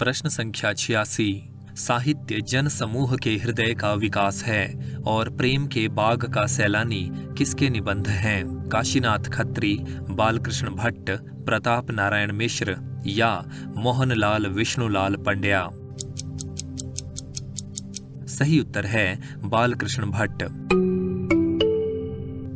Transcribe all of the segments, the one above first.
प्रश्न संख्या 86। साहित्य जन समूह के हृदय का विकास है और प्रेम के बाग का सैलानी किसके निबंध हैं? काशीनाथ खत्री, बालकृष्ण भट्ट, प्रताप नारायण मिश्र या मोहनलाल विष्णुलाल पंड्या? सही उत्तर है बालकृष्ण भट्ट।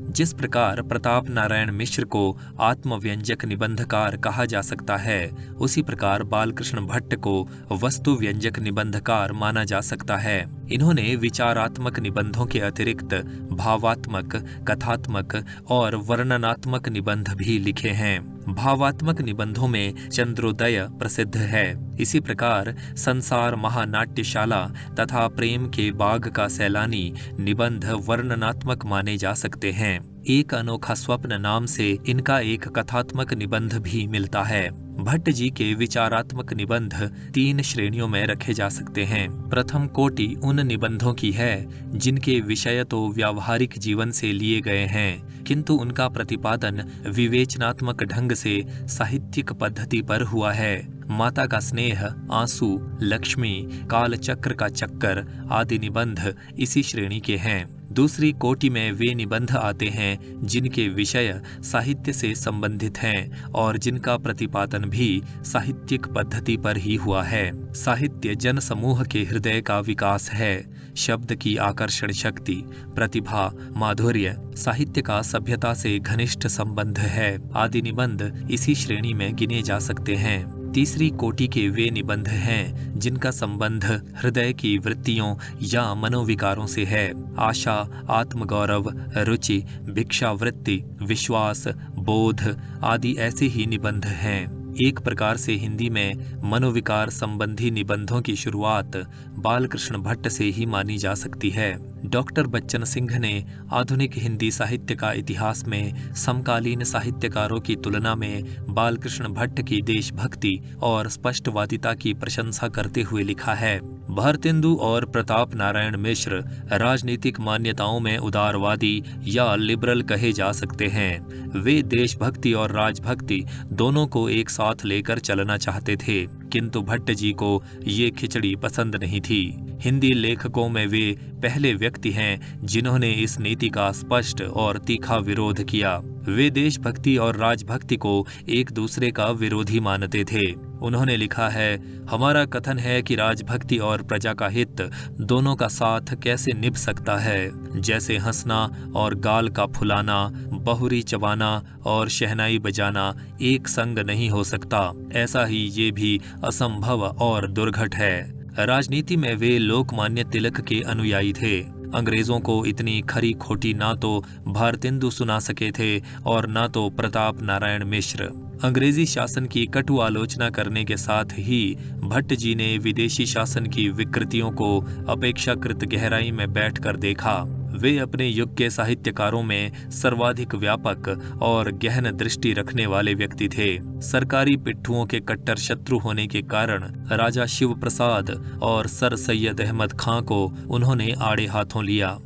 जिस प्रकार प्रताप नारायण मिश्र को आत्मव्यंजक निबंधकार कहा जा सकता है, उसी प्रकार बालकृष्ण भट्ट को वस्तु व्यंजक निबंधकार माना जा सकता है। इन्होंने विचारात्मक निबंधों के अतिरिक्त भावात्मक, कथात्मक और वर्णनात्मक निबंध भी लिखे हैं। भावात्मक निबंधों में चंद्रोदय प्रसिद्ध है। इसी प्रकार संसार महानाट्यशाला तथा प्रेम के बाग का सैलानी निबंध वर्णनात्मक माने जा सकते हैं। एक अनोखा स्वप्न नाम से इनका एक कथात्मक निबंध भी मिलता है। भट्ट जी के विचारात्मक निबंध 3 श्रेणियों में रखे जा सकते हैं। प्रथम कोटि उन निबंधों की है जिनके विषय तो व्यावहारिक जीवन से लिए गए हैं, किंतु उनका प्रतिपादन विवेचनात्मक ढंग से साहित्यिक पद्धति पर हुआ है। माता का स्नेह, आंसू, लक्ष्मी, कालचक्र का चक्कर आदि निबंध इसी श्रेणी के हैं। दूसरी कोटि में वे निबंध आते हैं जिनके विषय साहित्य से संबंधित हैं और जिनका प्रतिपादन भी साहित्यिक पद्धति पर ही हुआ है। साहित्य जन समूह के हृदय का विकास है। शब्द की आकर्षण शक्ति, प्रतिभा, माधुर्य, साहित्य का सभ्यता से घनिष्ठ संबंध है आदि निबंध इसी श्रेणी में गिने जा सकते हैं। तीसरी कोटि के वे निबंध हैं जिनका संबंध हृदय की वृत्तियों या मनोविकारों से है। आशा, आत्मगौरव, रुचि, भिक्षावृत्ति, विश्वास, बोध आदि ऐसे ही निबंध हैं। एक प्रकार से हिंदी में मनोविकार संबंधी निबंधों की शुरुआत बालकृष्ण भट्ट से ही मानी जा सकती है। डॉक्टर बच्चन सिंह ने आधुनिक हिंदी साहित्य का इतिहास में समकालीन साहित्यकारों की तुलना में बालकृष्ण भट्ट की देशभक्ति और स्पष्टवादिता की प्रशंसा करते हुए लिखा है। भारतेंदु और प्रताप नारायण मिश्र राजनीतिक मान्यताओं में उदारवादी या लिबरल कहे जा सकते हैं। वे देशभक्ति और राजभक्ति दोनों को एक साथ लेकर चलना चाहते थे, किंतु भट्ट जी को ये खिचड़ी पसंद नहीं थी। हिंदी लेखकों में वे पहले व्यक्ति हैं जिन्होंने इस नीति का स्पष्ट और तीखा विरोध किया। वे देशभक्ति और राजभक्ति को एक दूसरे का विरोधी मानते थे। उन्होंने लिखा है, हमारा कथन है कि राजभक्ति और प्रजा का हित दोनों का साथ कैसे निभ सकता है। जैसे हंसना और गाल का फुलाना, बहुरी चबाना और शहनाई बजाना एक संग नहीं हो सकता, ऐसा ही ये भी असंभव और दुर्घट है। राजनीति में वे लोकमान्य तिलक के अनुयायी थे। अंग्रेजों को इतनी खरी खोटी ना तो भारतेंदु सुना सके थे और ना तो प्रताप नारायण मिश्र। अंग्रेजी शासन की कटु आलोचना करने के साथ ही भट्ट जी ने विदेशी शासन की विकृतियों को अपेक्षाकृत गहराई में बैठकर देखा। वे अपने युग के साहित्यकारों में सर्वाधिक व्यापक और गहन दृष्टि रखने वाले व्यक्ति थे। सरकारी पिट्ठुओं के कट्टर शत्रु होने के कारण राजा शिव प्रसाद और सर सैयद अहमद खां को उन्होंने आड़े हाथों लिया।